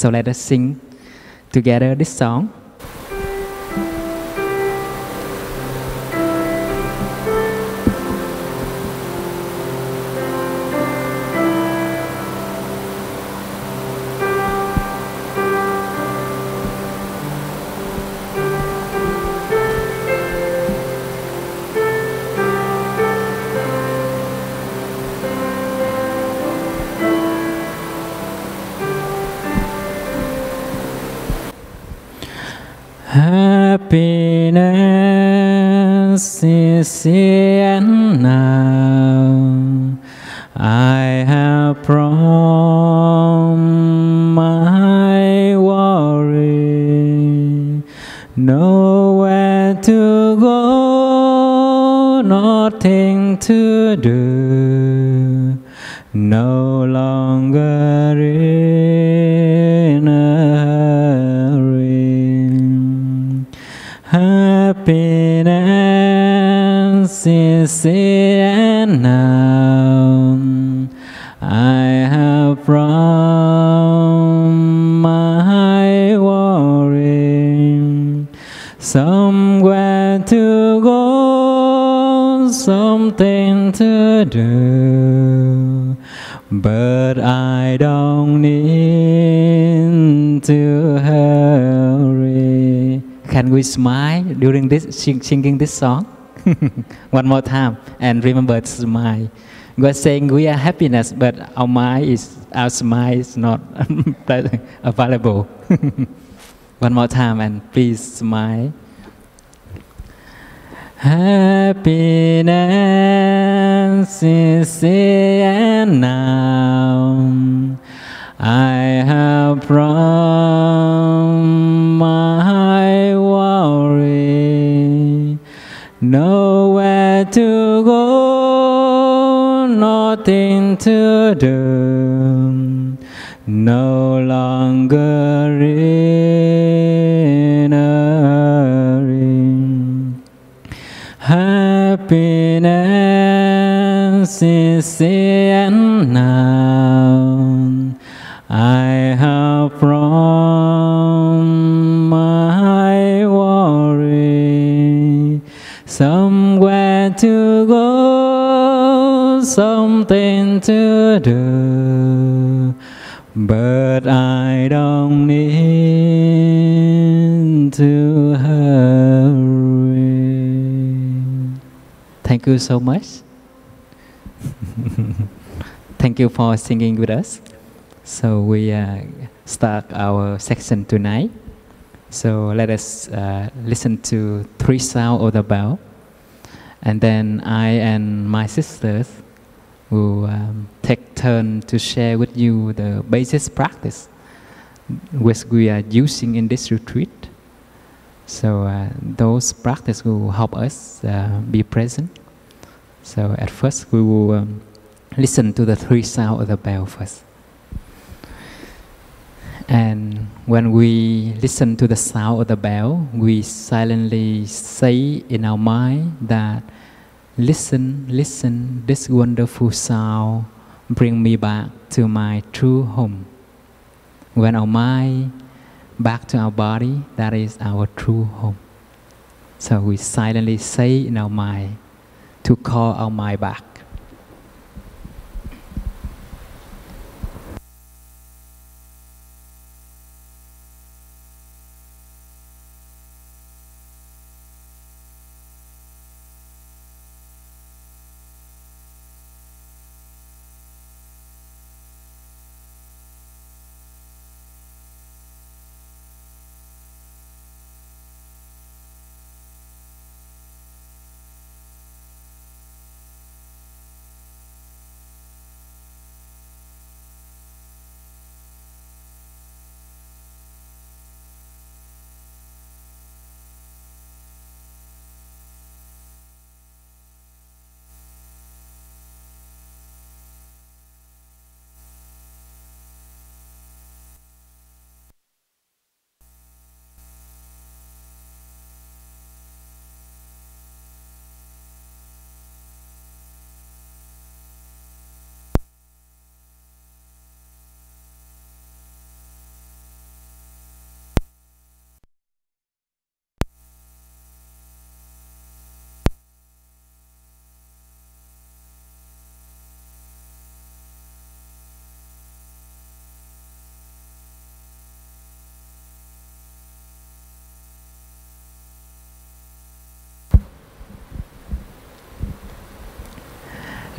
So let us sing together this song. Happiness is here now. I have from my worry, nowhere to go, nothing to do, no longer in a hurry. Happiness is here now. I have from my worry, somewhere to go, something to do, but I don't need to hurry. Can we smile during this singing this song? One more time, and remember to smile. We are saying we are happiness, but our smile is not available. One more time, and please smile. Happiness is here now. I have from my worry, nowhere to go, nothing to do, no longer in a hurry. Happiness is here now. I have from my worry, somewhere to go, something to do, but I don't need to hurry. Thank you so much. Thank you for singing with us. So we start our section tonight. So let us listen to 3 sounds of the bell. And then I and my sisters will take turn to share with you the basic practice which we are using in this retreat. So those practices will help us be present. So at first we will listen to the 3 sounds of the bell first. And when we listen to the sound of the bell, we silently say in our mind that, listen, listen, this wonderful sound bring me back to my true home. When our mind back to our body, that is our true home. So we silently say in our mind to call our mind back.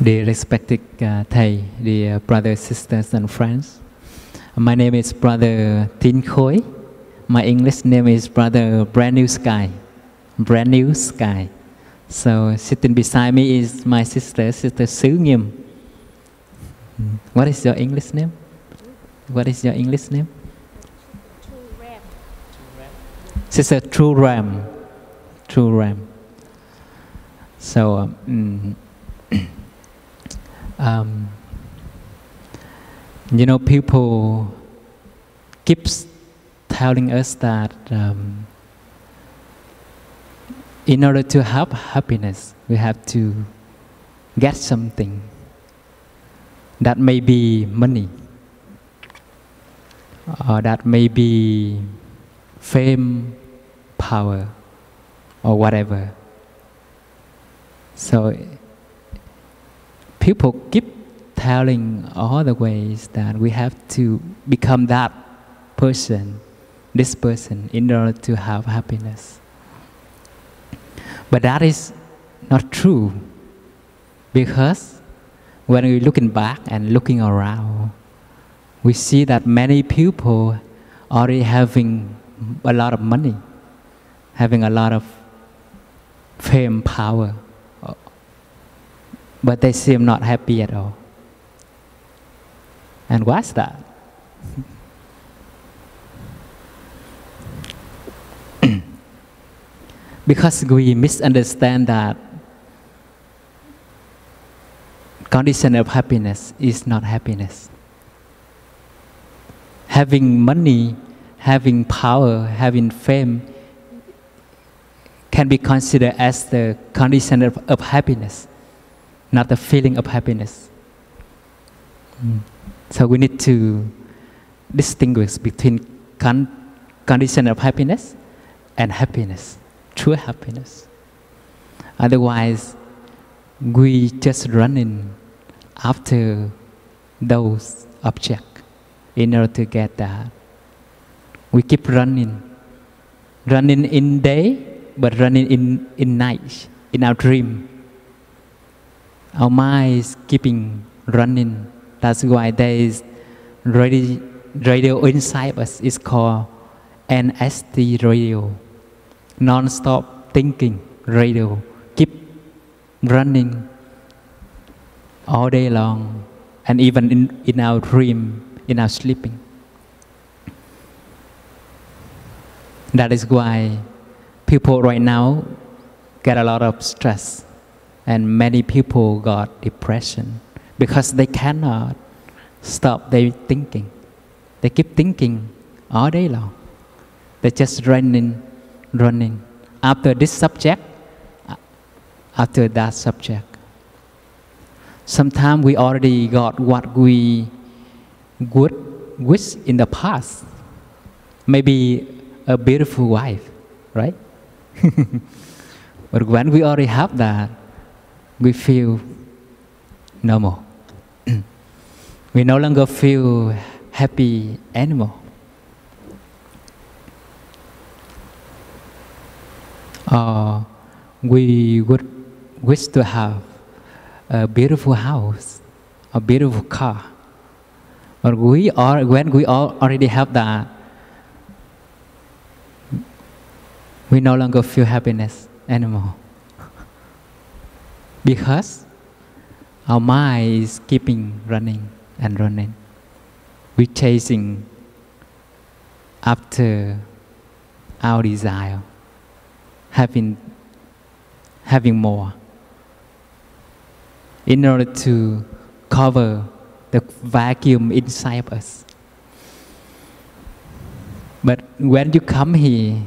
Dear respected thầy, dear brothers, sisters, and friends, my name is Brother Tin Khoi. My English name is Brother Brand New Sky. Brand New Sky. So sitting beside me is my sister, Sister Sứ Nghiêm. What is your English name? What is your English name? Sister True Ram. True Ram. So, you know, people keeps telling us that in order to have happiness, we have to get something. That may be money, or that may be fame, power, or whatever. So people keep telling all the ways that we have to become that person, this person, in order to have happiness. But that is not true, because when we're looking back and looking around, we see that many people already having a lot of money, having a lot of fame, power, but they seem not happy at all. And why's that? Because we misunderstand that condition of happiness is not happiness. Having money, having power, having fame can be considered as the condition of happiness, not the feeling of happiness. So we need to distinguish between condition of happiness and happiness, true happiness. Otherwise, we just running after those objects in order to get that. We keep running in day, but running in night, in our dream. Our mind is keeping running. That's why there is radio inside us. It's called NST radio, non-stop thinking radio. Keep running all day long, and even in our dream, in our sleeping. That is why people right now get a lot of stress, and many people got depression, because they cannot stop their thinking. They keep thinking all day long. They're just running. After this subject, after that subject. Sometimes we already got what we would wish in the past. Maybe a beautiful wife, right? But when we already have that, we feel normal. We no longer feel happy anymore. Or we would wish to have a beautiful house, a beautiful car. But when we already have that, we no longer feel happiness anymore. Because our mind is keeping running and running. We're chasing after our desire, having more, in order to cover the vacuum inside of us. But when you come here,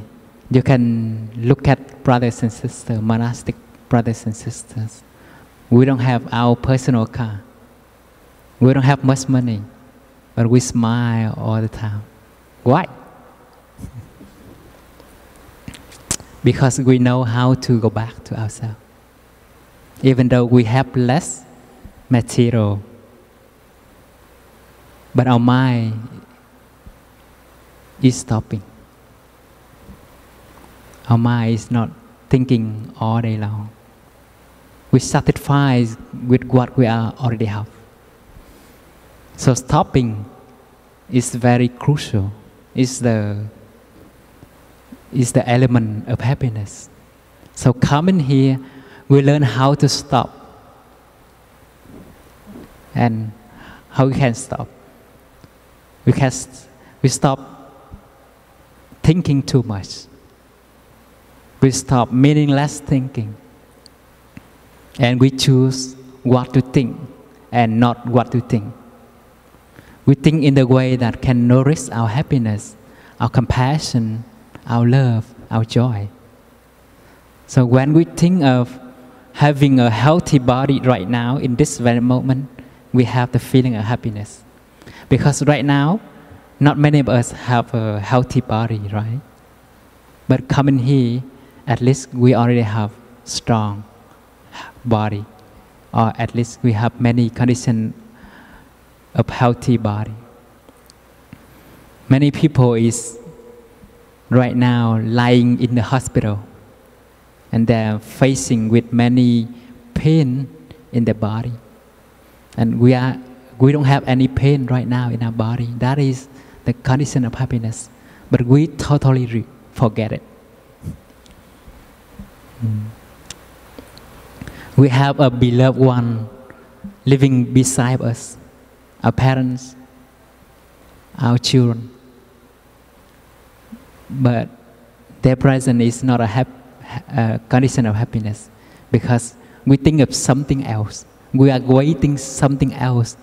you can look at brothers and sisters, monastic brothers and sisters. We don't have our personal car. We don't have much money, but we smile all the time. Why? Because we know how to go back to ourselves. Even though we have less material, but our mind is stopping. Our mind is not thinking all day long. we satisfy with what we are already have. So stopping is very crucial. Is the element of happiness. So coming here, we learn how to stop. And how we can stop? We stop thinking too much. We stop meaningless thinking. And we choose what to think and not what to think. We think in the way that can nourish our happiness, our compassion, our love, our joy. So when we think of having a healthy body right now, in this very moment, we have the feeling of happiness. Because right now, not many of us have a healthy body, right? But coming here, at least we already have strong body. Or at least we have many conditions of healthy body. Many people is right now lying in the hospital and they're facing with many pain in their body. And we don't have any pain right now in our body. That is the condition of happiness. But we totally forget it. We have a beloved one living beside us, our parents, our children. But their presence is not a condition of happiness because we think of something else. We are waiting something else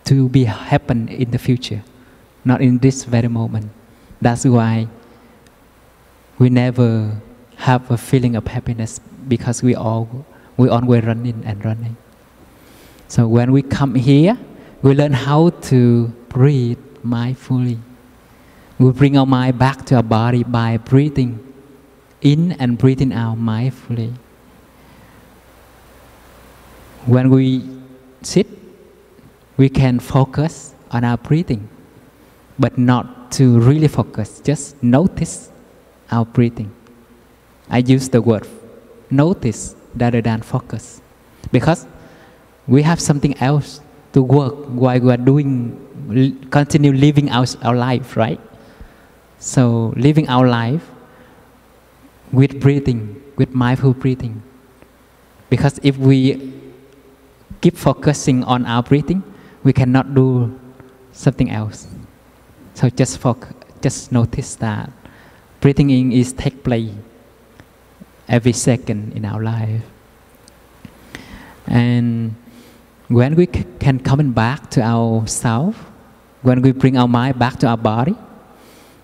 to be happen in the future, not in this very moment. That's why we never have a feeling of happiness because we always running and running. So when we come here, we learn how to breathe mindfully. We bring our mind back to our body by breathing in and breathing out mindfully. When we sit, we can focus on our breathing, but not to really focus, just notice our breathing. I use the word notice rather than focus, because we have something else to work while we are continue living our life, right? So living our life with breathing, with mindful breathing. Because if we keep focusing on our breathing, we cannot do something else. So just notice that breathing in is take place every second in our life. And when we can come back to ourselves, when we bring our mind back to our body,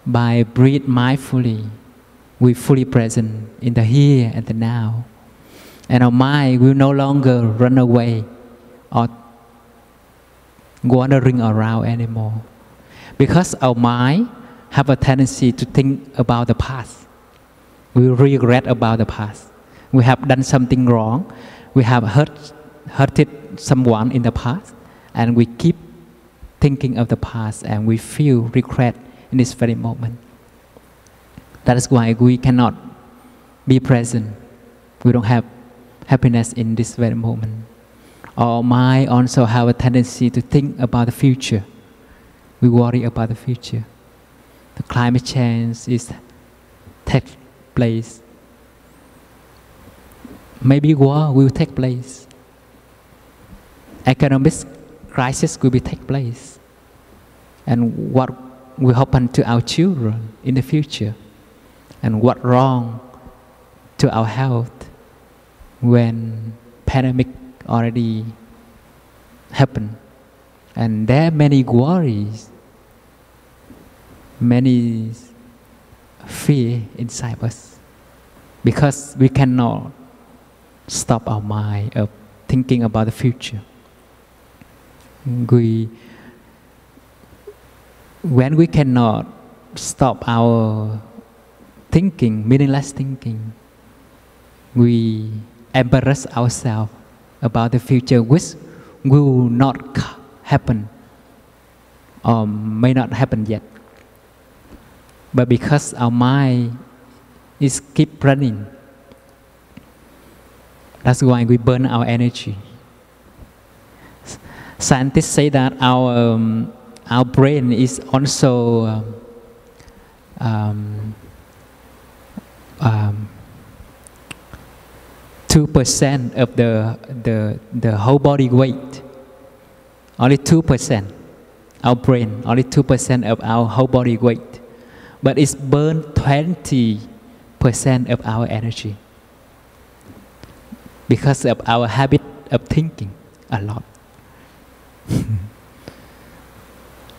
by breathe mindfully, we fully present in the here and the now. And our mind will no longer run away or wandering around anymore. Because our mind have a tendency to think about the past. We regret about the past. We have done something wrong. We have hurted someone in the past. And we keep thinking of the past and we feel regret in this very moment. That is why we cannot be present. We don't have happiness in this very moment. Our mind also have a tendency to think about the future. We worry about the future. The climate change is take place. Maybe war will take place. Economic crisis will be take place. And what will happen to our children in the future? And what wrong to our health when pandemic already happened? And there are many worries, many fear inside us, because we cannot stop our mind of thinking about the future. When we cannot stop our thinking, meaningless thinking, we embarrass ourselves about the future which will not happen or may not happen yet. But because our mind is keep running That's why we burn our energy. Scientists say that our brain is also 2% of the whole body weight. Only 2%. Our brain, only 2% of our whole body weight. But it's burned 20% of our energy. Because of our habit of thinking a lot.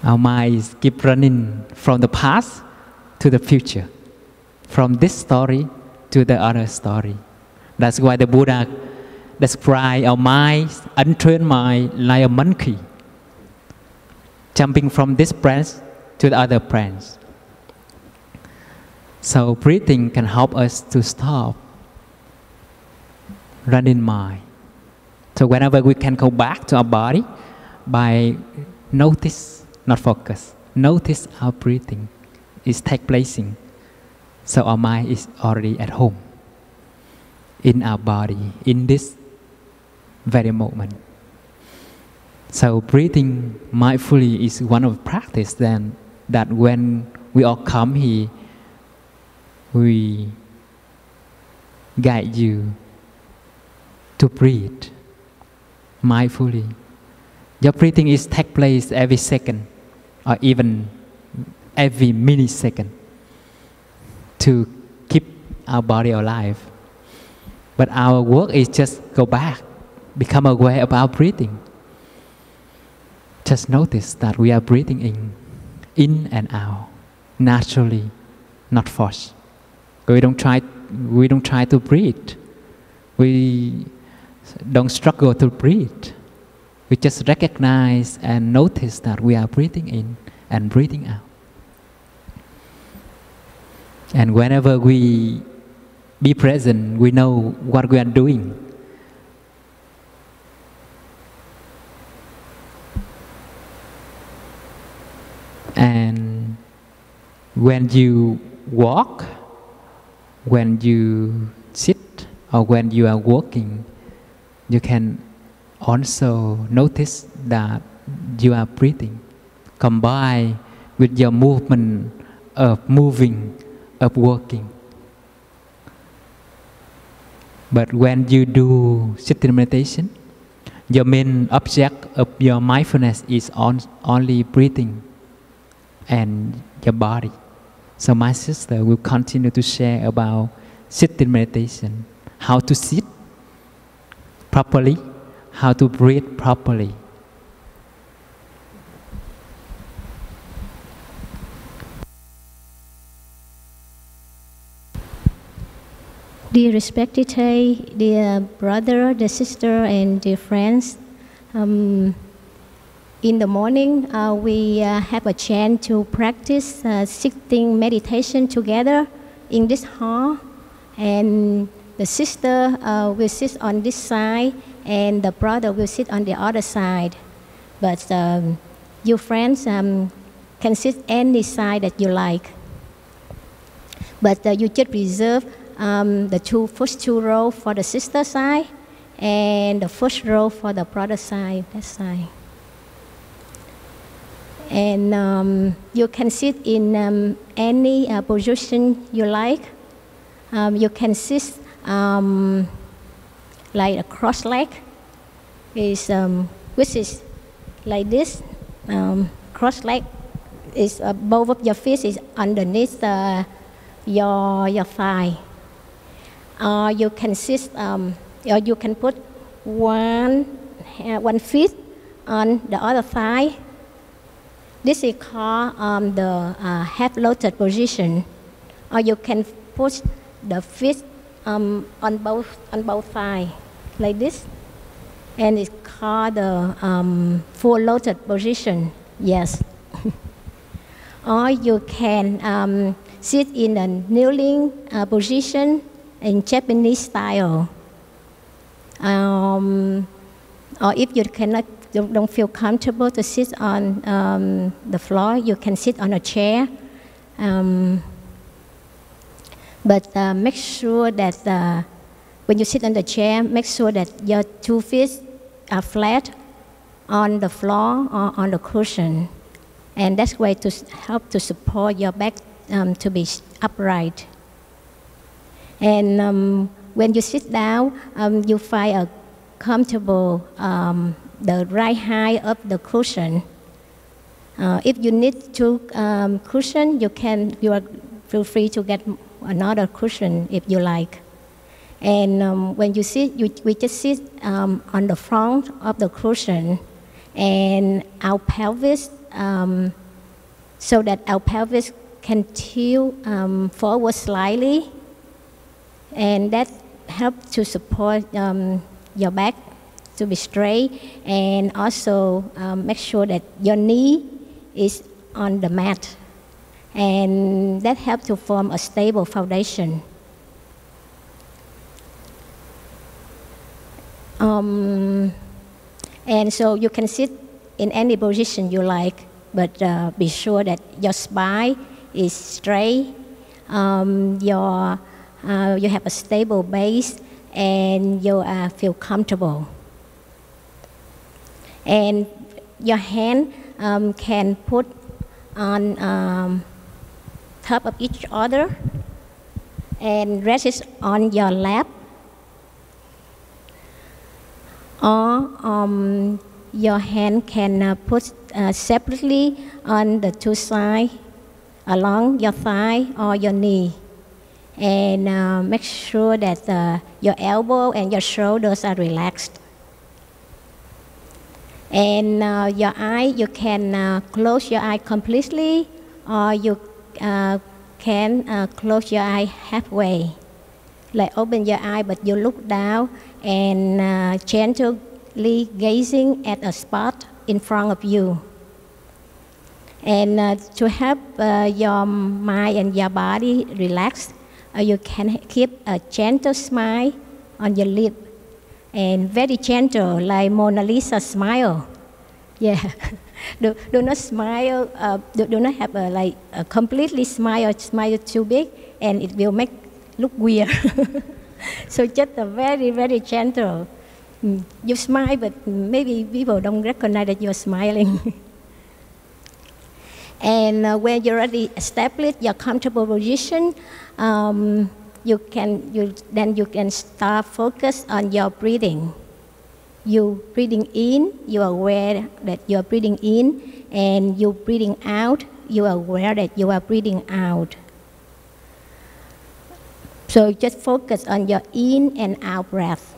Our minds keep running from the past to the future. From this story to the other story. That's why the Buddha described our minds, untrained mind, like a monkey, jumping from this branch to the other branch. So breathing can help us to stop running mind. So whenever we can go back to our body by notice, not focus, notice our breathing is take placing. So our mind is already at home in our body, in this very moment. So breathing mindfully is one of the practice then that when we all come here, we guide you to breathe mindfully. Your breathing is take place every second or even every millisecond to keep our body alive. But our work is just go back, become aware of our breathing. Just notice that we are breathing in and out, naturally, not forced. We don't try to breathe. We don't struggle to breathe. We just recognize and notice that we are breathing in and breathing out. And whenever we be present, we know what we are doing. And when you walk, when you sit, or when you are walking, you can also notice that you are breathing, combined with your movement of moving, of walking. But when you do sitting meditation, your main object of your mindfulness is only breathing and your body. So my sister will continue to share about sitting meditation, how to sit properly, how to breathe properly. Dear respected Thầy, dear brother, dear sister, and dear friends, in the morning we have a chance to practice sitting meditation together in this hall, and the sister will sit on this side, and the brother will sit on the other side. But you friends can sit any side that you like. But you just reserve the first two rows for the sister side and the first row for the brother side, that side. And you can sit in any position you like. You can sit like a cross leg, which is like this. Cross leg is both of your feet is underneath your thigh. Or you can sit, or you can put one foot on the other thigh. This is called the half lotus position. Or you can put the feet on both thighs like this, and it's called the full lotus position. Yes. Or you can sit in a kneeling position in Japanese style. Or if you don't feel comfortable to sit on the floor, you can sit on a chair. But make sure that When you sit on the chair, make sure that your 2 feet are flat on the floor or on the cushion. And that's way to help to support your back to be upright. And when you sit down, you find a comfortable, the right height of the cushion. If you need to cushion, you feel free to get another cushion if you like. And when you sit, we just sit on the front of the cushion, and our pelvis, so that our pelvis can tilt forward slightly, and that helps to support your back to be straight, and also make sure that your knee is on the mat, and that helps to form a stable foundation. And so you can sit in any position you like, but be sure that your spine is straight, you have a stable base, and you feel comfortable. And your hand can put on top of each other and rest it on your lap, or your hand can put separately on the 2 sides along your thigh or your knee. And make sure that your elbow and your shoulders are relaxed. And your eye, you can close your eye completely, or you can close your eye halfway. Like open your eye, but you look down and gently gazing at a spot in front of you. And to help your mind and your body relax, you can keep a gentle smile on your lip, and very gentle, like Mona Lisa smile. Yeah, do not smile. Do not have a completely smile too big, and it will make look weird. So just a very, very gentle. You smile, but maybe people don't recognize that you're smiling. And when you already established your comfortable position, you can start focus on your breathing. You breathing in, you are aware that you are breathing in, and you breathing out, you are aware that you are breathing out. So just focus on your in and out breath.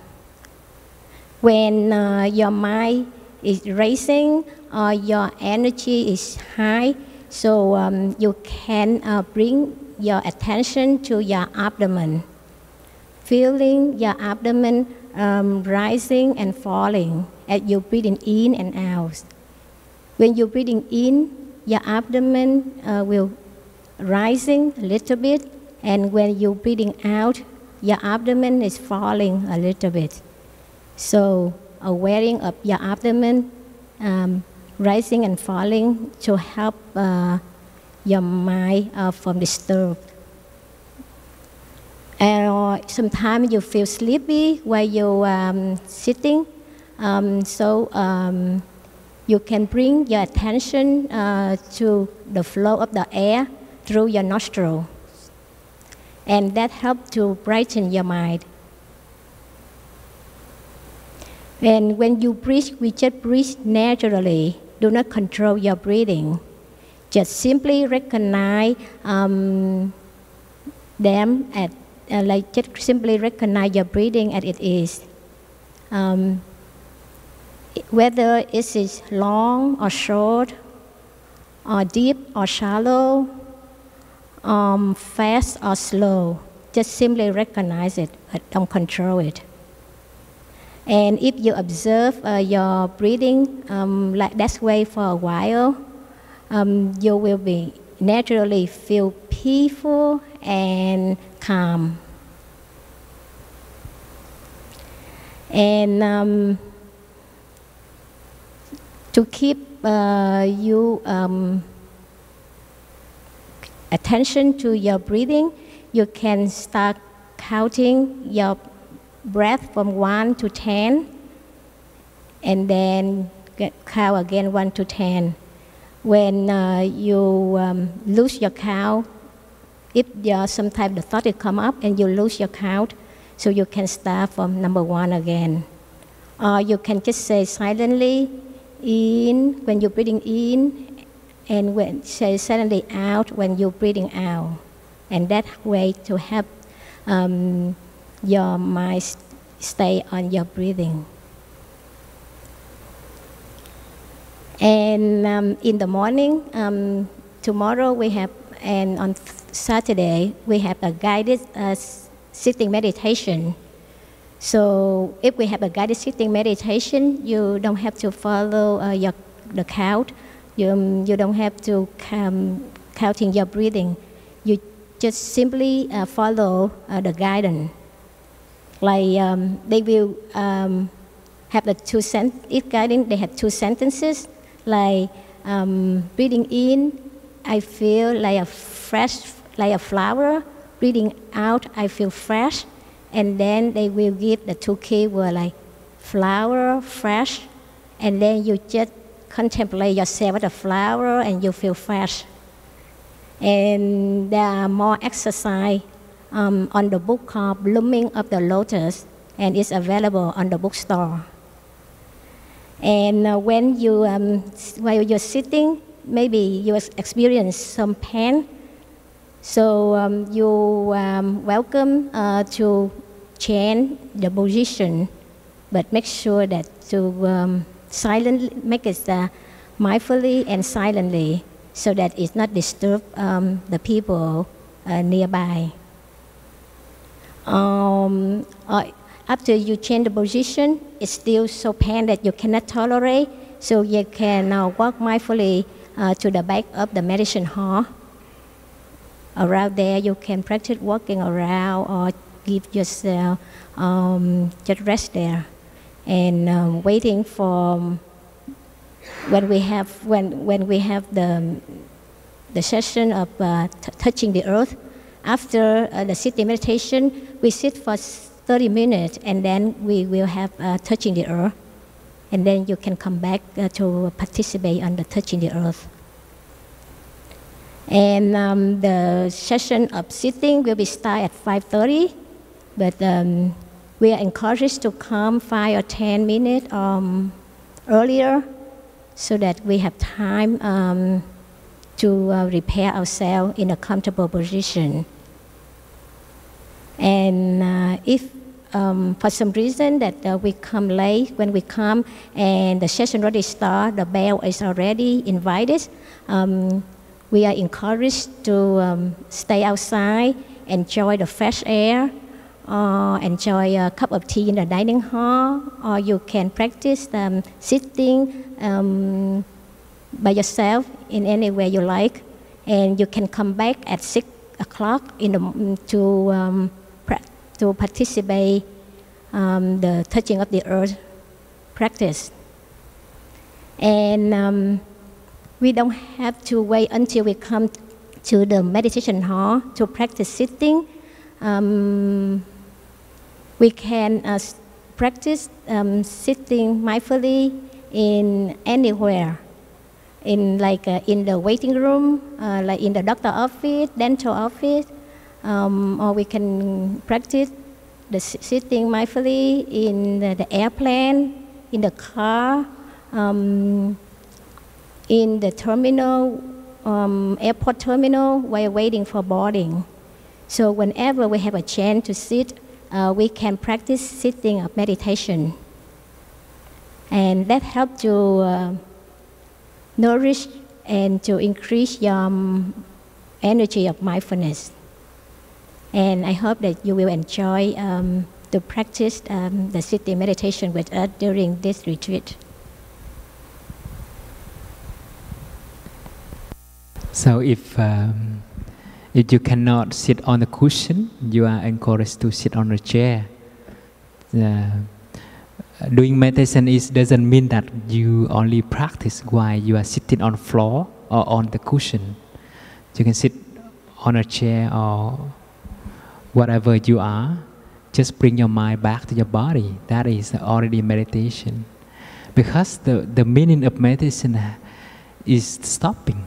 When your mind is racing or your energy is high, so you can bring your attention to your abdomen, feeling your abdomen rising and falling as you're breathing in and out. When you're breathing in, your abdomen will rising a little bit, and when you're breathing out, your abdomen is falling a little bit. So awareness of your abdomen rising and falling to help your mind from disturbed. And sometimes you feel sleepy while you're sitting, so you can bring your attention to the flow of the air through your nostril, and that helps to brighten your mind. And when you breathe, we just breathe naturally. Do not control your breathing. Just simply recognize them at just simply recognize your breathing as it is. Whether it is long or short, or deep or shallow, fast or slow, just simply recognize it, but don't control it. And if you observe your breathing like that way for a while, you will be naturally feel peaceful and calm. And to keep you attention to your breathing, you can start counting your breath from 1 to 10, and then count again 1 to 10. When you lose your count, if sometimes the thought will come up and you lose your count, so you can start from number 1 again. Or you can just say silently in when you're breathing in, and say silently out when you're breathing out. And that way to help your mind stay on your breathing. And in the morning, tomorrow we have, and on Saturday, we have a guided sitting meditation. So if we have a guided sitting meditation, you don't have to follow the count. You don't have to counting your breathing. You just simply follow the guidance. Like they will have the each guidance, they have 2 sentences. Like breathing in, I feel like a fresh, like a flower. Breathing out, I feel fresh. And then they will give the 2 keywords like flower, fresh, and then you just contemplate yourself as a flower and you feel fresh. And there are more exercise on the book called Blooming of the Lotus, and it's available on the bookstore. And when you, while you're sitting, maybe you experience some pain. So you welcome to change the position, but make sure that to silently make it mindfully and silently, so that it's not disturb the people nearby. After you change the position, it's still so pain that you cannot tolerate, so you can walk mindfully to the back of the meditation hall. Around there, you can practice walking around or give yourself just rest there, and waiting for when we have the session of touching the earth. After the sitting meditation, we sit for 30 minutes, and then we will have touching the earth, and then you can come back to participate on the touching the earth. And the session of sitting will be start at 5:30, but we are encouraged to come 5 or 10 minutes earlier, so that we have time to repair ourselves in a comfortable position. And if for some reason that we come late, when we come and the session already started, the bell is already invited, we are encouraged to stay outside, enjoy the fresh air, enjoy a cup of tea in the dining hall, or you can practice sitting by yourself in any way you like, and you can come back at 6 o'clock to participate the touching of the earth practice. And we don't have to wait until we come to the meditation hall to practice sitting. We can practice sitting mindfully in anywhere, in the waiting room, like in the doctor office, dental office, or we can practice the sitting mindfully in the airplane, in the car, in the terminal, airport terminal, while waiting for boarding. So whenever we have a chance to sit, we can practice sitting of meditation. And that helps to nourish and to increase your energy of mindfulness. And I hope that you will enjoy to practice the sitting meditation with us during this retreat. So if you cannot sit on the cushion, you are encouraged to sit on a chair. Doing meditation doesn't mean that you only practice while you are sitting on the floor or on the cushion. You can sit on a chair or whatever you are, just bring your mind back to your body. That is already meditation. Because the meaning of meditation is stopping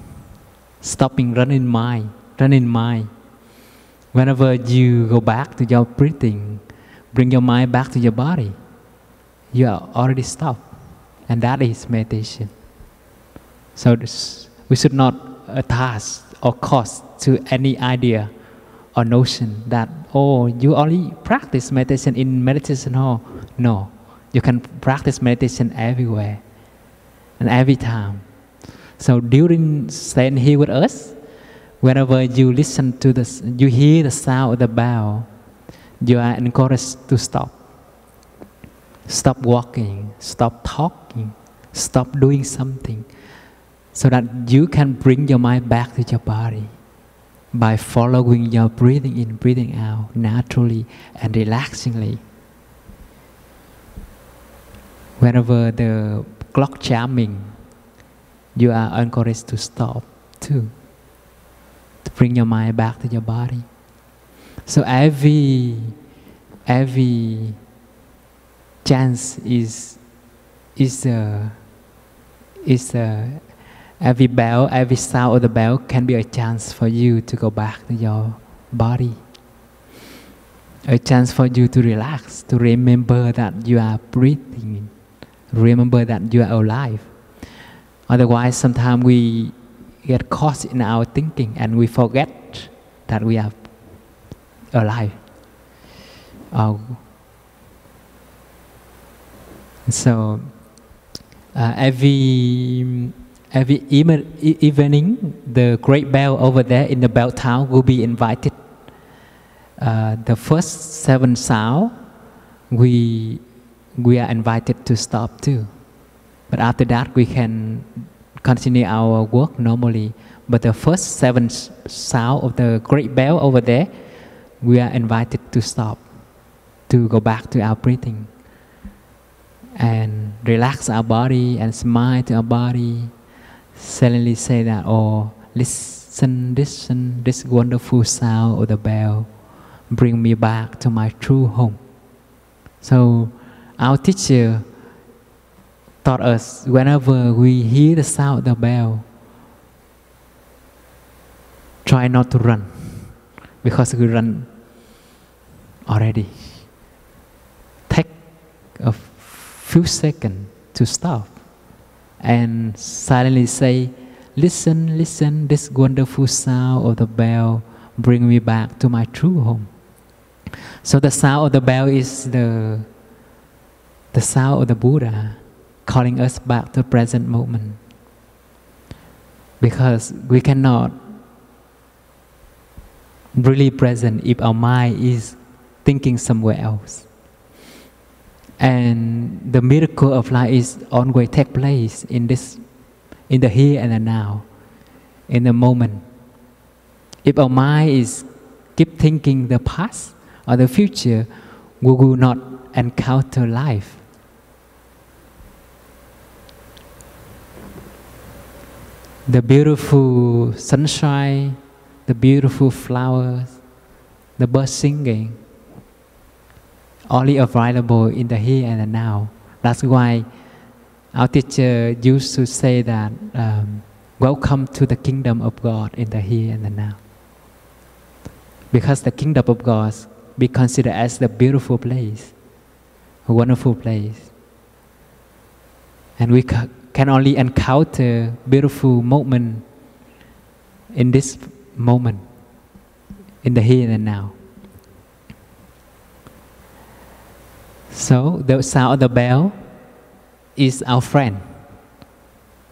running mind. Whenever you go back to your breathing, bring your mind back to your body, you are already stopped. And that is meditation. So we should not attach or cause to any idea or notion that, oh, you only practice meditation in meditation hall. No, you can practice meditation everywhere and every time. So during staying here with us, whenever you listen to you hear the sound of the bell, you are encouraged to stop. Stop walking, stop talking, stop doing something, so that you can bring your mind back to your body by following your breathing in, breathing out naturally and relaxingly. Whenever the clock chiming, you are encouraged to stop too, to bring your mind back to your body. So every chance every bell, every sound of the bell can be a chance for you to go back to your body. A chance for you to relax, to remember that you are breathing, remember that you are alive. Otherwise, sometimes we get caught in our thinking and we forget that we are alive. So every evening, the great bell over there in the bell tower will be invited. The first 7 sound, we are invited to stop too. But after that, we can continue our work normally. But the first 7 sound of the great bell over there, we are invited to stop, to go back to our breathing and relax our body and smile to our body. Suddenly say that, oh, listen, this wonderful sound of the bell bring me back to my true home. So our teacher taught us, whenever we hear the sound of the bell, try not to run, because we run already. Take a few seconds to stop and silently say, listen, this wonderful sound of the bell bring me back to my true home. So the sound of the bell is the sound of the Buddha calling us back to the present moment. Because we cannot really present if our mind is thinking somewhere else. And the miracle of life is always take place in the here and the now, in the moment. If our mind is keep thinking the past or the future, we will not encounter life. The beautiful sunshine, the beautiful flowers, the birds singing, only available in the here and the now. That's why our teacher used to say that, welcome to the kingdom of God in the here and the now. Because the kingdom of God be considered as the beautiful place, a wonderful place. And we can only encounter beautiful moment in this moment, in the here and now. So the sound of the bell is our friend.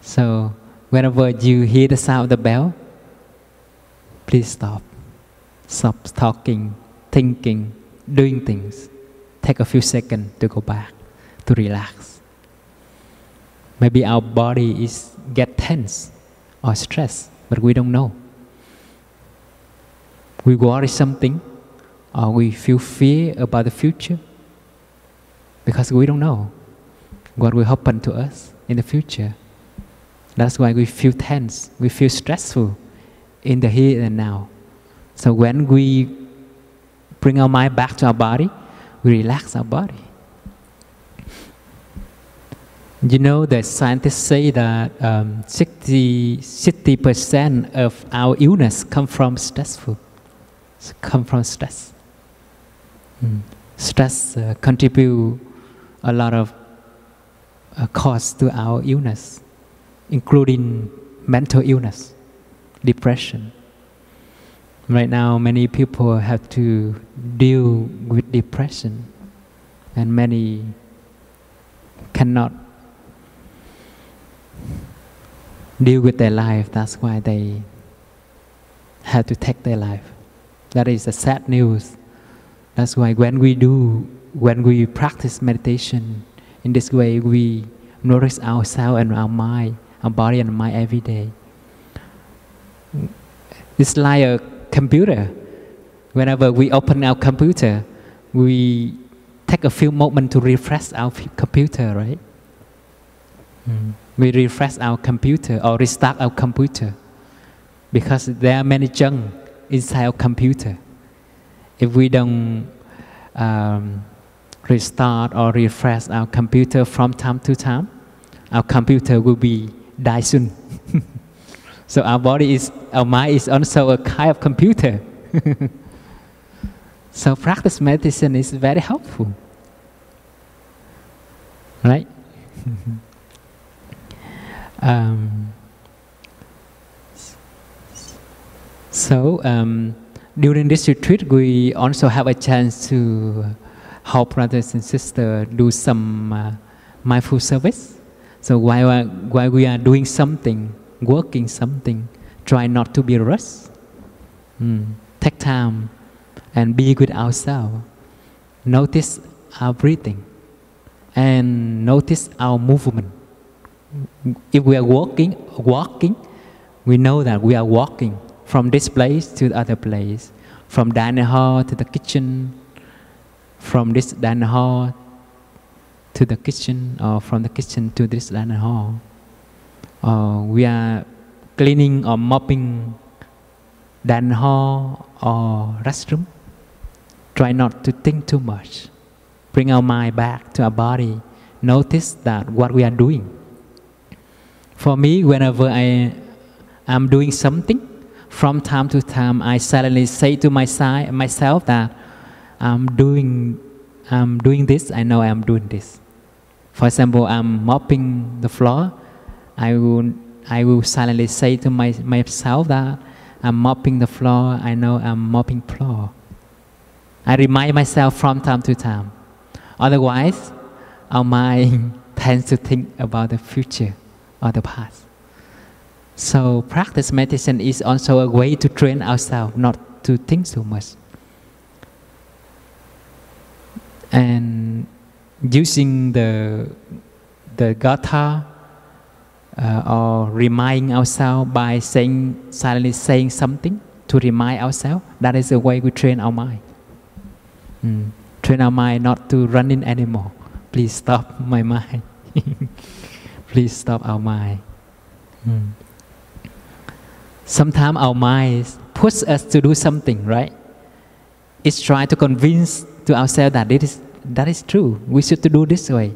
So whenever you hear the sound of the bell, please stop. Stop talking, thinking, doing things. Take a few seconds to go back, to relax. Maybe our body is get tense or stressed, but we don't know. We worry something, or we feel fear about the future, because we don't know what will happen to us in the future. That's why we feel tense, we feel stressful in the here and now. So when we bring our mind back to our body, we relax our body. You know that scientists say that 60% of our illness come from stress. Stress contribute a lot of cost to our illness, including mental illness, depression. Right now, many people have to deal with depression, and many cannot deal with their life. That's why they have to take their life. That is a sad news. That's why when we practice meditation in this way, we nourish ourselves and our mind, our body and mind every day. It's like a computer. Whenever we open our computer, we take a few moments to refresh our computer, right? We refresh our computer or restart our computer because there are many junk inside our computer. If we don't restart or refresh our computer from time to time, our computer will be die soon. So our mind is also a kind of computer. So practice meditation is very helpful, right? During this retreat, we also have a chance to help brothers and sisters do some mindful service. So while we are doing something, working something, try not to be rushed. Take time and be with ourselves. Notice our breathing and notice our movement. If we are walking, we know that we are walking from this place to the other place, from dining hall to the kitchen, from this dining hall to the kitchen, or from the kitchen to this dining hall. We are cleaning or mopping dining hall or restroom. Try not to think too much. Bring our mind back to our body. Notice that what we are doing. For me, whenever I am doing something, from time to time, I silently say to myself that I'm doing this. I know I'm doing this. For example, I'm mopping the floor. I will silently say to myself that I'm mopping the floor. I know I'm mopping floor. I remind myself from time to time. Otherwise, our mind tends to think about the future or the past. So practice meditation is also a way to train ourselves not to think so much. And using the gatha or reminding ourselves by silently saying something to remind ourselves, that is the way we train our mind. Train our mind not to run in anymore. Please stop my mind. Please stop our mind. Sometimes our mind pushes us to do something, right? It's trying to convince to ourselves that that is true. We should do this way.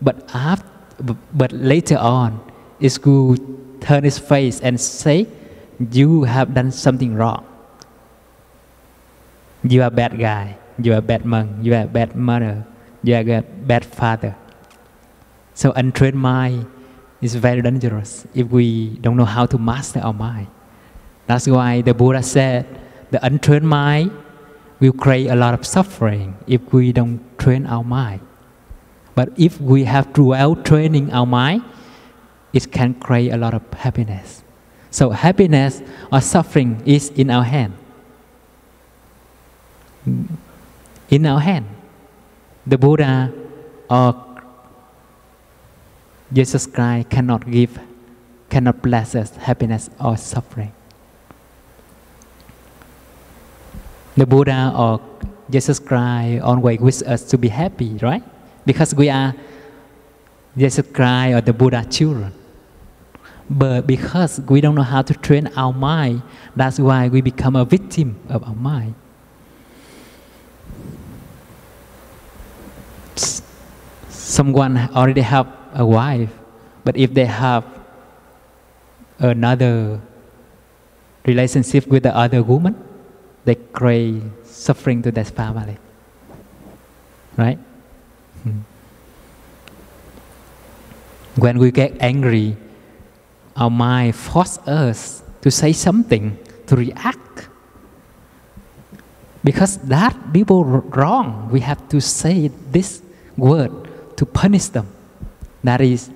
But later on, it will turn its face and say, you have done something wrong. You are a bad guy. You are a bad monk. You are a bad mother. You are a bad father. So untrained mind is very dangerous if we don't know how to master our mind. That's why the Buddha said the untrained mind will create a lot of suffering if we don't train our mind. But if we have throughout training our mind, it can create a lot of happiness. So happiness or suffering is in our hand. In our hand. The Buddha or Jesus Christ cannot bless us happiness or suffering. The Buddha or Jesus Christ always wish us to be happy, right? Because we are Jesus Christ or the Buddha children. But because we don't know how to train our mind, that's why we become a victim of our mind. someone already have a wife, but if they have another relationship with the other woman, they create suffering to that family, right? When we get angry, our mind forces us to say something, to react. Because that people wrong, we have to say this word to punish them. That is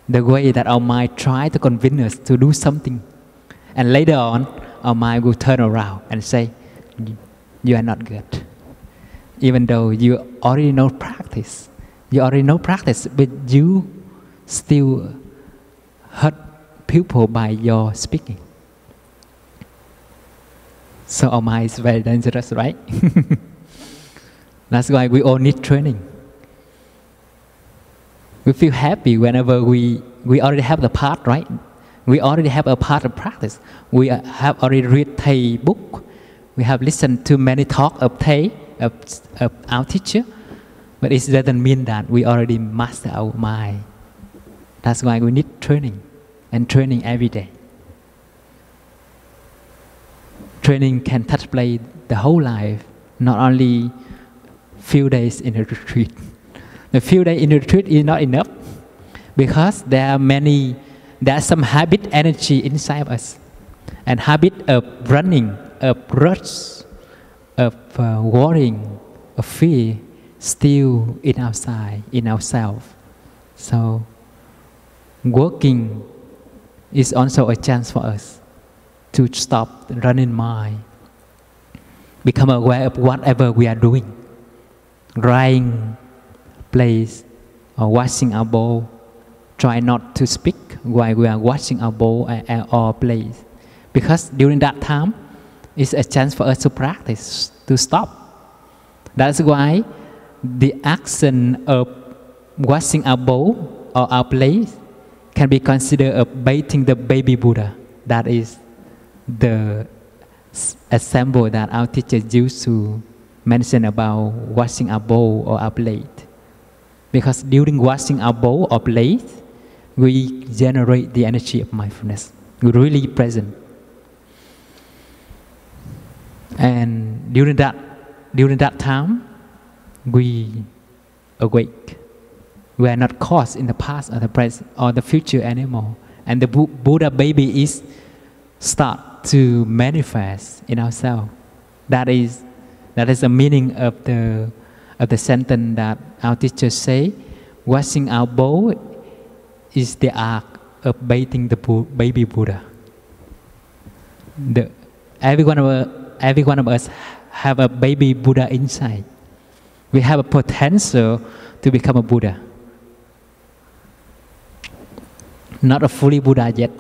the way that our mind try to convince us to do something. And later on, our mind will turn around and say, you are not good. Even though you already know practice. You already know practice, but you still hurt people by your speaking. So our mind is very dangerous, right? That's why we all need training. We feel happy whenever we already have the part, right? We already have a part of practice. We have already read Thầy book. We have listened to many talk of Thầy, of our teacher. But it doesn't mean that we already master our mind. That's why we need training, and training every day. Training can touch play the whole life, not only few days in a retreat. The few days in the retreat is not enough, because there are some habit energy inside of us, and habit of running, of rush, of worrying, of fear, still in outside, in ourselves. So working is also a chance for us to stop running mind, become aware of whatever we are doing, drying place or washing our bowl. Try not to speak while we are washing our bowl or place, because during that time it's a chance for us to practice, to stop. That's why the action of washing our bowl or our place can be considered of bathing the baby Buddha. That is the example that our teachers used to mention about washing our bowl or our plate. Because during washing our bowl or plate, we generate the energy of mindfulness. We're really present. And during that time, we awake. We are not caught in the past or the present or the future anymore. And the Buddha baby is start to manifest in ourselves. That is the meaning of the sentence that our teachers say. Washing our bowl is the act of bathing the baby Buddha. Every one of us have a baby Buddha inside. We have a potential to become a Buddha. Not a fully Buddha yet,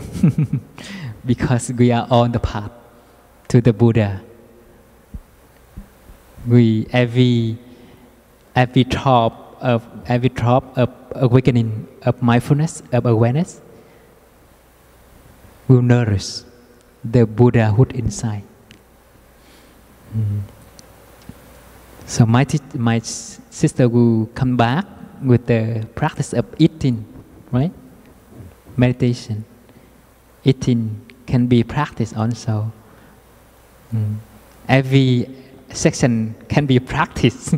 because we are on the path to the Buddha. Every drop of awakening of mindfulness, of awareness, will nourish the Buddhahood inside. So my sister will come back with the practice of eating, right? Meditation. Eating can be practiced also. Every section can be practiced.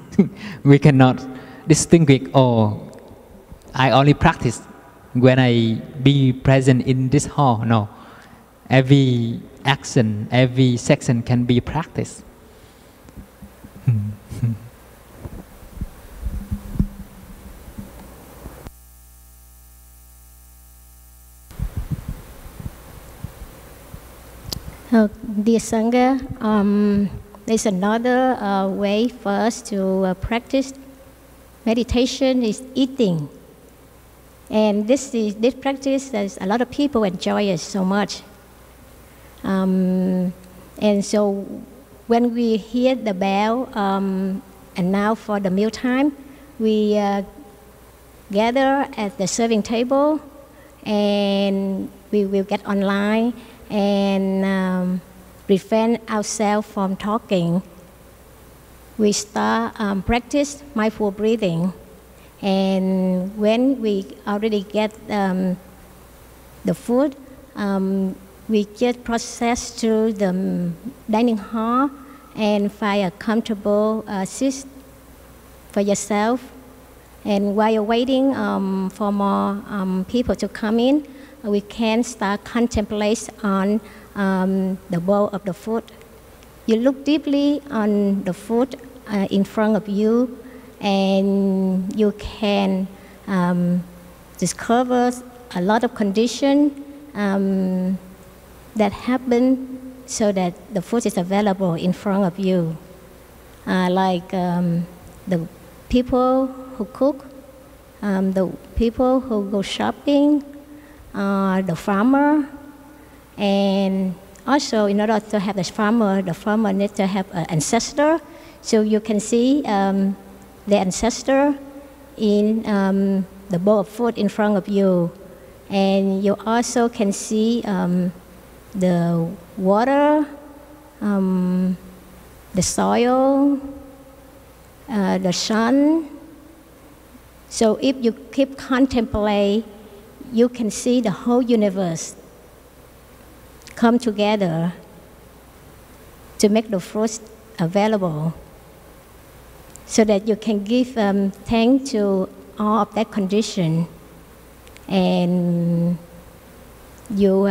We cannot distinguish, I only practice when I be present in this hall. No. Every action, every section can be practiced. Dear Sangha, there's another way for us to practice meditation is eating. And this practice, a lot of people enjoy it so much. And so when we hear the bell, and now for the meal time, we gather at the serving table, and we will get online and prevent ourselves from talking. We start practice mindful breathing, And when we already get the food, we just process through the dining hall and find a comfortable seat for yourself. And while you're waiting for more people to come in, we can start contemplate on the bowl of the food. You look deeply on the food in front of you, and you can discover a lot of conditions that happen so that the food is available in front of you. Like the people who cook, the people who go shopping, the farmer, and also in order to have the farmer needs to have an ancestor. So you can see the ancestor in the bowl of food in front of you. And you also can see the water, the soil, the sun. So if you keep contemplate, you can see the whole universe come together to make the fruits available, so that you can give thanks to all of that condition, and you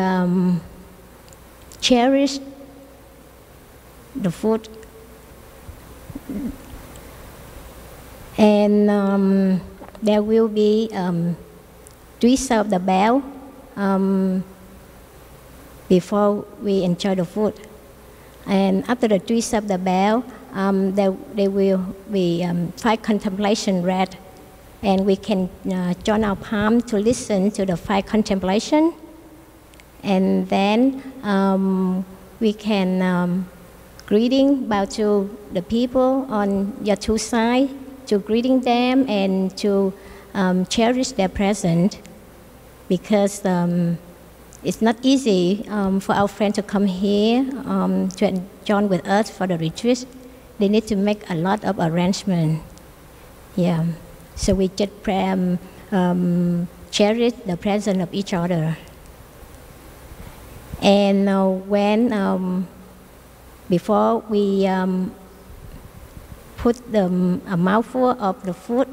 cherish the food. And there will be twist of the bell before we enjoy the food. And after the twist of the bell, there will be 5 contemplation read, and we can join our palm to listen to the 5 contemplation. And then we can greeting bow to the people on your 2 sides, to greeting them and to cherish their presence, because it's not easy for our friends to come here to join with us for the retreat. They need to make a lot of arrangement. Yeah, so we just cherish the presence of each other. And when before we put a mouthful of the food,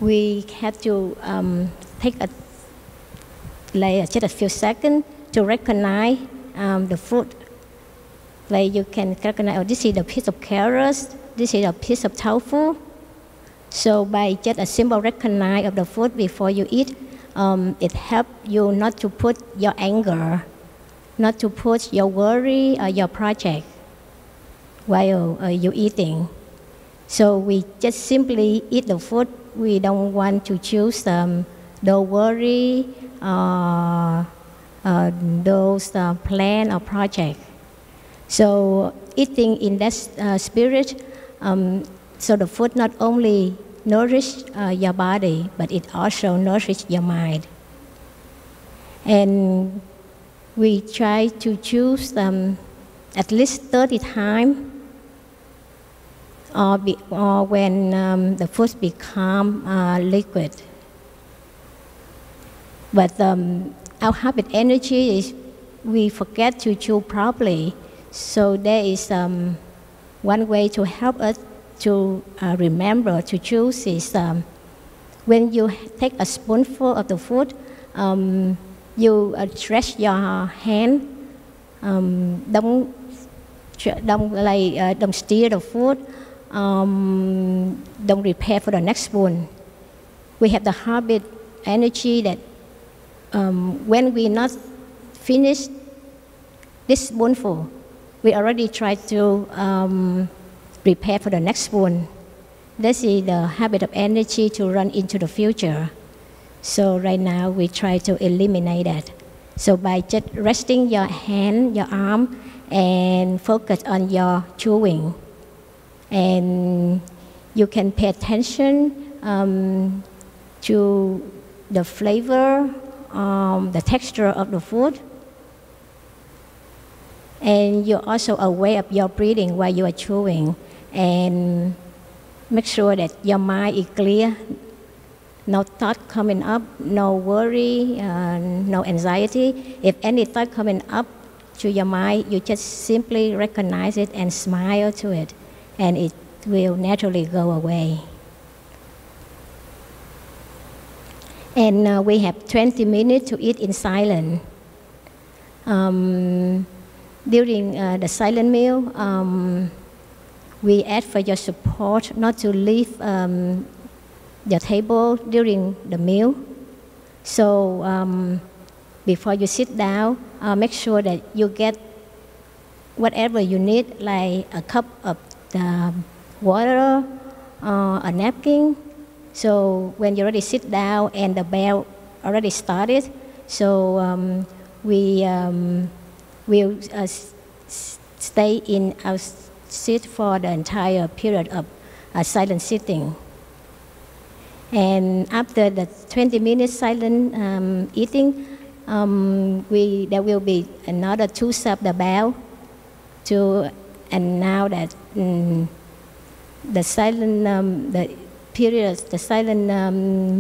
we have to take just a few seconds to recognize the food. Like you can recognize, oh, this is a piece of carrots, this is a piece of tofu. So by just a simple recognize of the food before you eat, it helps you not to put your anger, not to put your worry or your project while you're eating. So we just simply eat the food. We don't want to choose the worry, those plan or project. So eating in that spirit, so the food not only nourish your body, but it also nourishes your mind. And we try to choose at least 30 times, or when the food become liquid. But our habit energy is we forget to chew properly. So there is one way to help us to remember to choose is when you take a spoonful of the food, you stretch your hand, don't steer the food, don't prepare for the next spoon. We have the habit energy that when we not finish this spoonful, we already try to prepare for the next spoon. This is the habit of energy to run into the future. So right now we try to eliminate that. So by just resting your hand, your arm, and focus on your chewing. And you can pay attention to the flavor, the texture of the food. And you're also aware of your breathing while you are chewing. And make sure that your mind is clear, no thought coming up, no worry, no anxiety. If any thought coming up to your mind, you just simply recognize it and smile to it, and it will naturally go away. And we have 20 minutes to eat in silence. During the silent meal, we ask for your support not to leave the table during the meal. So before you sit down, make sure that you get whatever you need, like a cup of the water, a napkin. So when you already sit down and the bell already started, so we will stay in our seat for the entire period of silent sitting. And after the 20 minutes silent eating, there will be another 2 steps the bell and now that the silent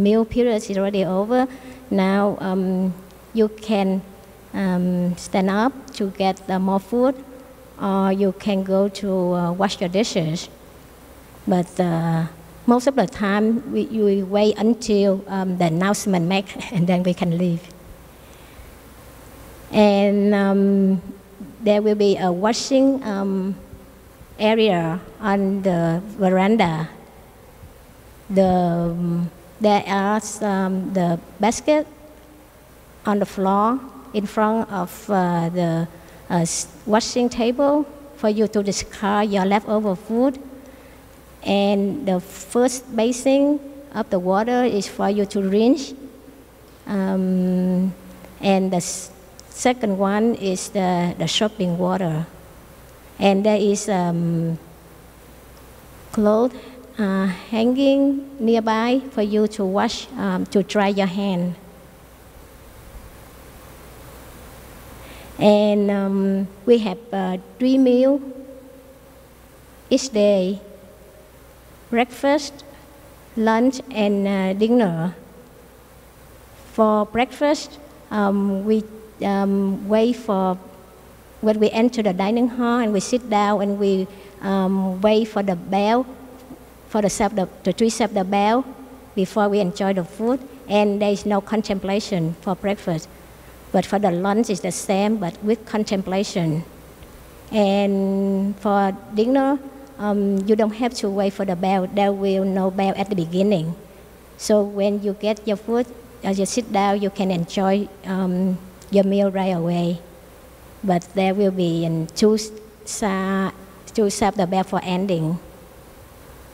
meal period is already over. Now you can stand up to get more food, or you can go to wash your dishes. But most of the time, we wait until the announcement made, and then we can leave. And there will be a washing area on the veranda. There are the basket on the floor in front of the washing table for you to discard your leftover food. And the first basin of the water is for you to rinse. And the second one is the soaping water. And there is clothes hanging nearby for you to wash, to dry your hand. And we have 3 meals each day: breakfast, lunch, and dinner. For breakfast, we wait for when we enter the dining hall, and we sit down and we wait for the bell, for the 3 steps the bell before we enjoy the food. And there is no contemplation for breakfast. But for the lunch, it's the same, but with contemplation. And for dinner, you don't have to wait for the bell. There will no bell at the beginning. So when you get your food, as you sit down, you can enjoy your meal right away. But there will be 2 steps the bell for ending.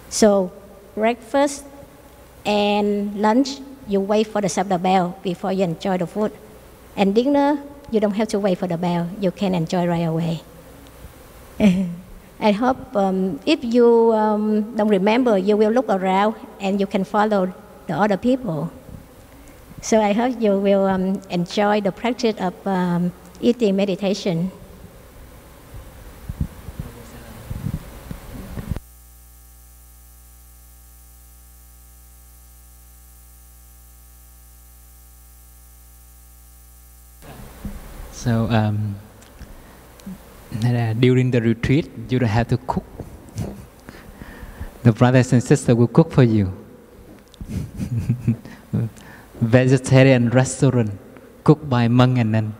So breakfast and lunch, you wait for the sound the bell before you enjoy the food. And dinner, you don't have to wait for the bell. You can enjoy right away. I hope if you don't remember, you will look around and you can follow the other people. So I hope you will enjoy the practice of eating meditation. So during the retreat, you don't have to cook. The brothers and sisters will cook for you. Vegetarian restaurant cooked by monk and nun.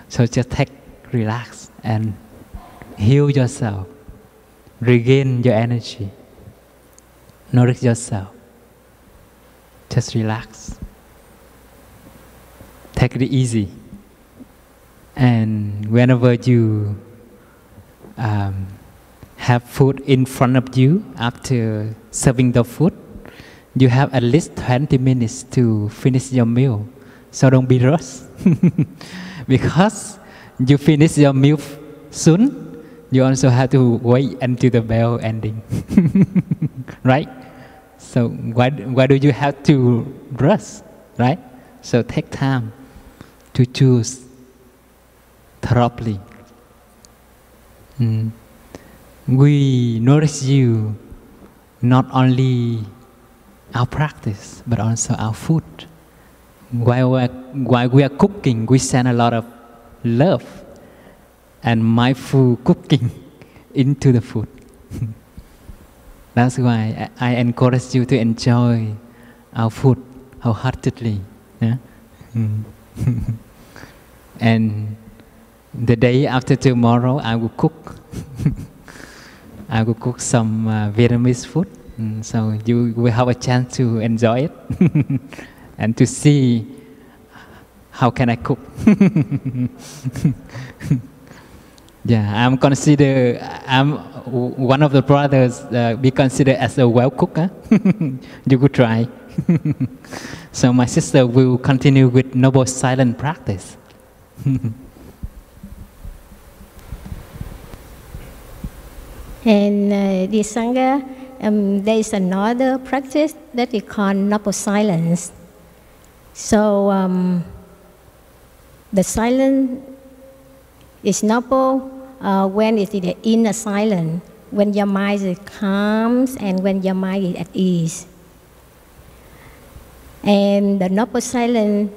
So just relax and heal yourself, regain your energy, nourish yourself. Just relax. Take it easy. And whenever you have food in front of you after serving the food, you have at least 20 minutes to finish your meal. So don't be rushed. Because you finish your meal soon, you also have to wait until the bell ending. Right? So why do you have to rush? Right? So take time to choose thoroughly. We nourish you not only our practice, but also our food. While we are cooking, we send a lot of love and mindful cooking into the food. That's why I encourage you to enjoy our food wholeheartedly. Yeah? And the day after tomorrow, I will cook. I will cook some Vietnamese food, so you will have a chance to enjoy it and to see how can I cook. Yeah, I'm one of the brothers be considered as a well cooker. You could try. So my sister will continue with Noble Silent practice. And the Sangha, there is another practice that we call Noble Silence. So the silence is noble when it is the inner silence, when your mind is calm and when your mind is at ease. And the noble silence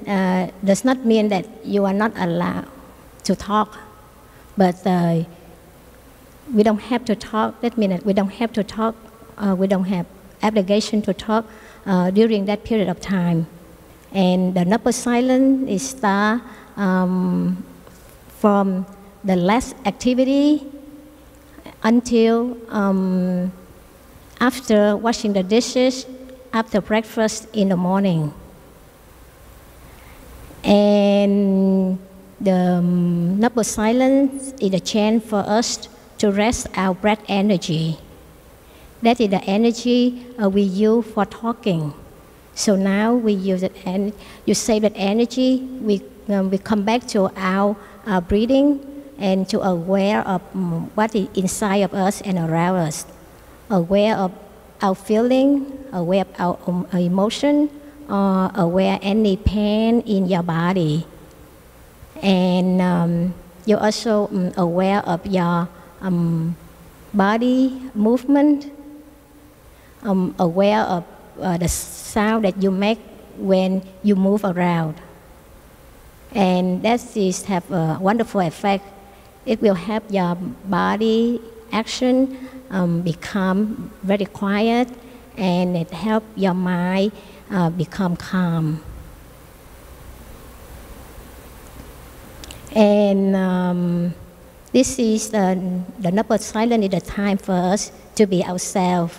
does not mean that you are not allowed to talk, but we don't have to talk. That means that we don't have to talk. We don't have obligation to talk during that period of time. And the noble silence is start from the last activity until after washing the dishes, after breakfast in the morning. And the noble silence is a chance for us to rest our breath energy. That is the energy we use for talking. So now we use it, and you save that energy. We come back to our breathing and to aware of what is inside of us and around us, aware of our feeling, aware of our emotion, or aware any pain in your body. And you're also aware of your body movement, aware of the sound that you make when you move around. And that is have a wonderful effect. It will help your body action become very quiet, and it help your mind become calm. And this is the noble silence is the time for us to be ourselves,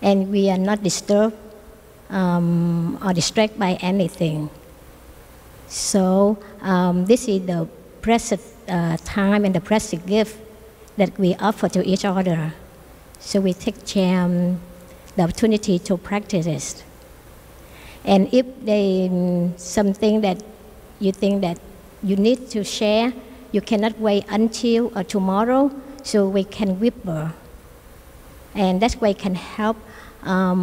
and we are not disturbed or distracted by anything. So this is the precious time and the precious gift that we offer to each other. So we take the opportunity to practice it. And if there something that you think that you need to share, you cannot wait until tomorrow, so we can whisper. And that way can help our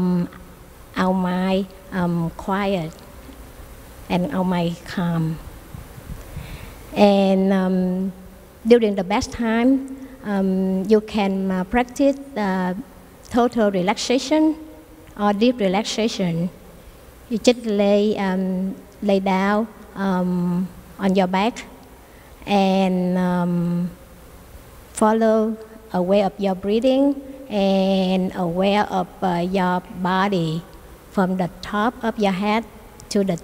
mind quiet and our mind calm. And during the best time, you can practice total relaxation or deep relaxation. You just lay down on your back and follow aware of your breathing and aware of your body from the top of your head to the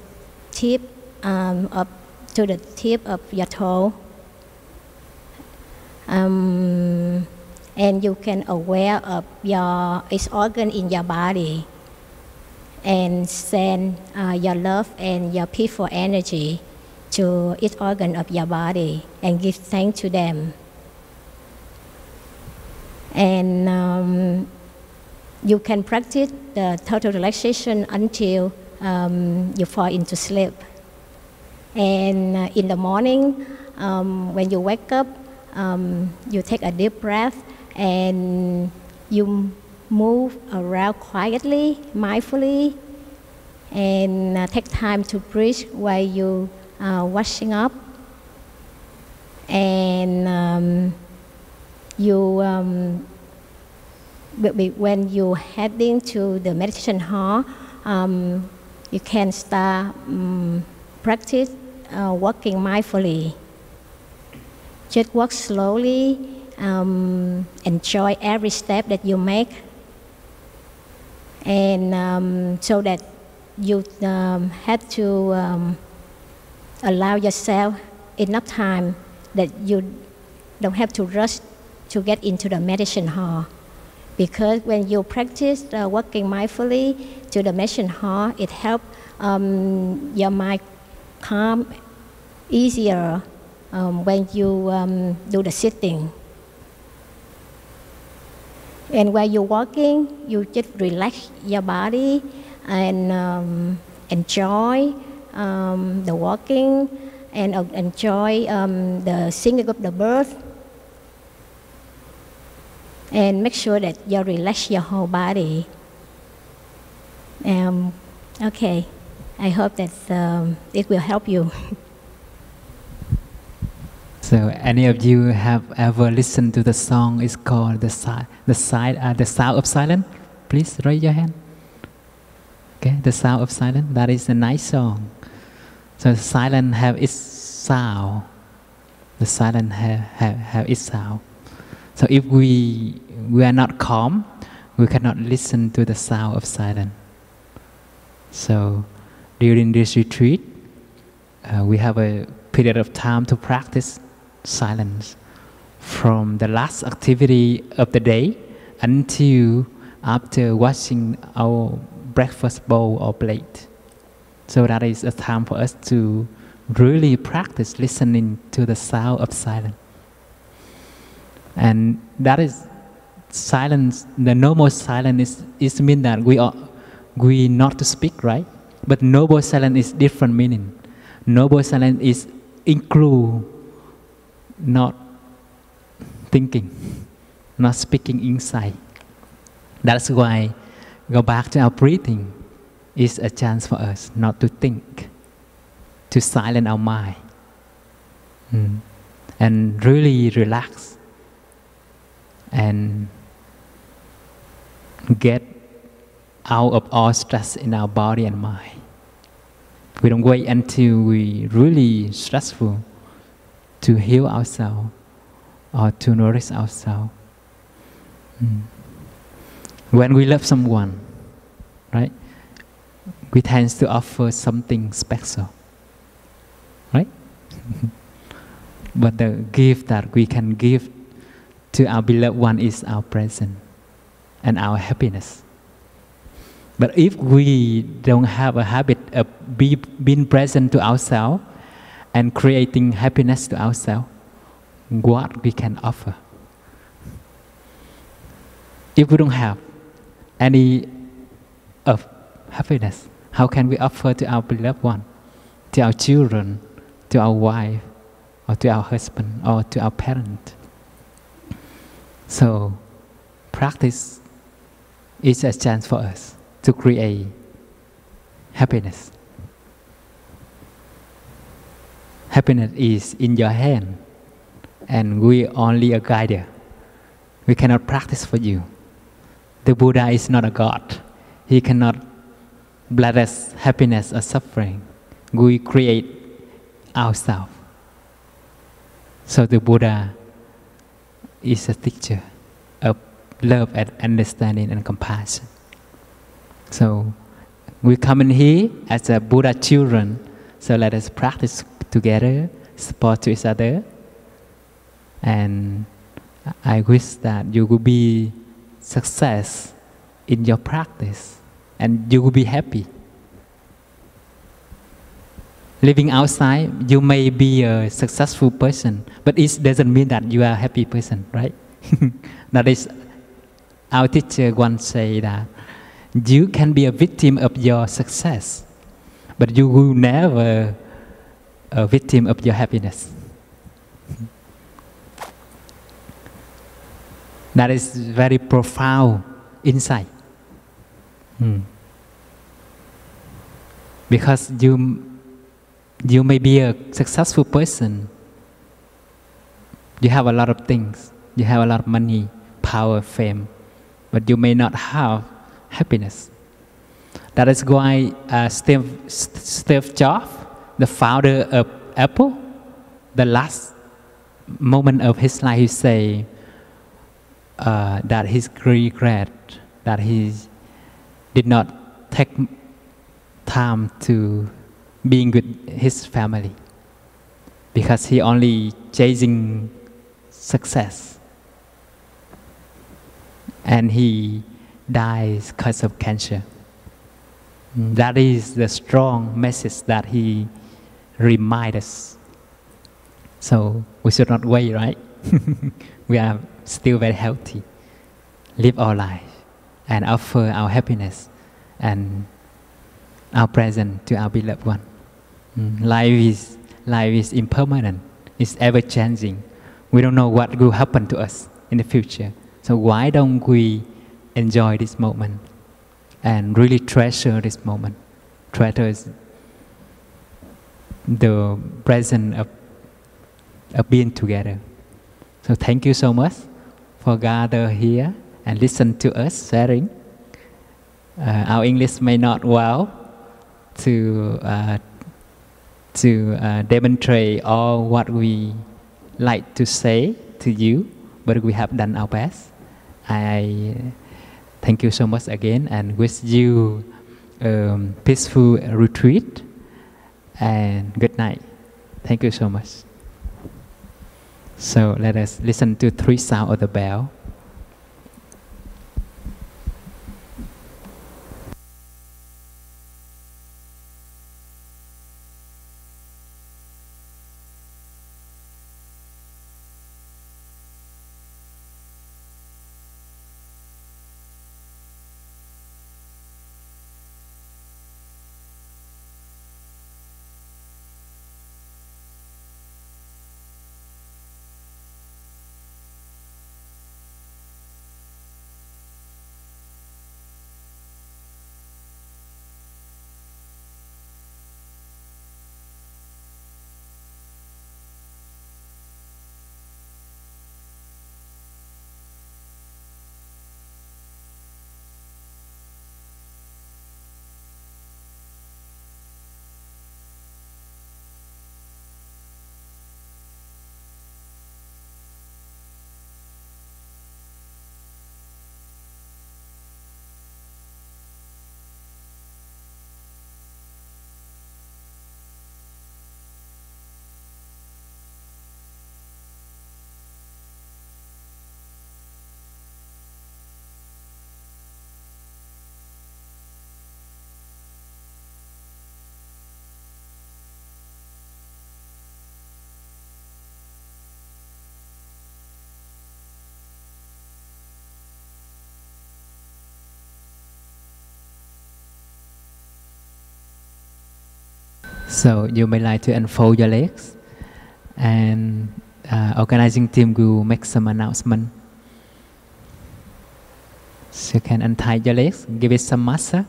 tip of your toe. And you can aware of each organ in your body and send your love and your peaceful energy to each organ of your body and give thanks to them. And you can practice the total relaxation until you fall into sleep. And in the morning, when you wake up, you take a deep breath and you move around quietly, mindfully, and take time to breathe while you washing up. And you when you heading to the meditation hall, you can start practice walking mindfully. Just walk slowly, enjoy every step that you make, and so that you have to allow yourself enough time that you don't have to rush to get into the meditation hall. Because when you practice walking mindfully to the meditation hall, it helps your mind calm easier when you do the sitting. And while you're walking, you just relax your body and enjoy the walking and enjoy the singing of the birds. And make sure that you relax your whole body. Okay, I hope that it will help you. So, any of you have ever listened to the song? It's called the Sound of Silence. Please raise your hand. Okay, the Sound of Silence. That is a nice song. So, silence have its sound. The silence have its sound. So, if we are not calm, we cannot listen to the sound of silence. So, during this retreat, we have a period of time to practice silence from the last activity of the day until after washing our breakfast bowl or plate. So that is a time for us to really practice listening to the sound of silence. And that is silence. The normal silence is mean that we not to speak, right? But noble silence is different meaning. Noble silence is include not thinking, not speaking inside. That's why go back to our breathing is a chance for us not to think, to silence our mind, and really relax and get out of all stress in our body and mind. We don't wait until we really stressful to heal ourselves or to nourish ourselves. When we love someone, right, we tend to offer something special, right? But the gift that we can give to our beloved one is our presence and our happiness. But if we don't have a habit of being present to ourselves and creating happiness to ourselves, what we can offer? If we don't have any of happiness, how can we offer to our beloved one, to our children, to our wife, or to our husband, or to our parent? So, practice is a chance for us to create happiness. Happiness is in your hand, and we only a guide. We cannot practice for you. The Buddha is not a God. He cannot bless us happiness or suffering. We create ourselves. So the Buddha is a teacher of love and understanding and compassion. So we come in here as a Buddha children, so let us practice together, support to each other, and I wish that you will be success in your practice and you will be happy. Living outside, you may be a successful person, but it doesn't mean that you are a happy person, right? That is, our teacher once said that you can be a victim of your success, but you will never a victim of your happiness. That is very profound insight. Because you may be a successful person. You have a lot of things. You have a lot of money, power, fame. but you may not have happiness. That is why Steve Jobs, the founder of Apple, the last moment of his life, he say that he regret that he did not take time to being with his family, because he only chasing success, and he dies because of cancer. That is the strong message that he reminds us. So we should not wait, right? We are still very healthy. Live our life and offer our happiness and our present to our beloved one. Life is impermanent. It's ever changing. We don't know what will happen to us in the future. So why don't we enjoy this moment and really treasure this moment? Treasure the present of being together. So thank you so much for gather here and listen to us sharing. Our English may not well to demonstrate all what we like to say to you, but we have done our best. I thank you so much again and wish you peaceful retreat and good night. Thank you so much. So let us listen to 3 sounds of the bell. So you may like to unfold your legs, and organizing team will make some announcement. So you can untie your legs, give it some massage.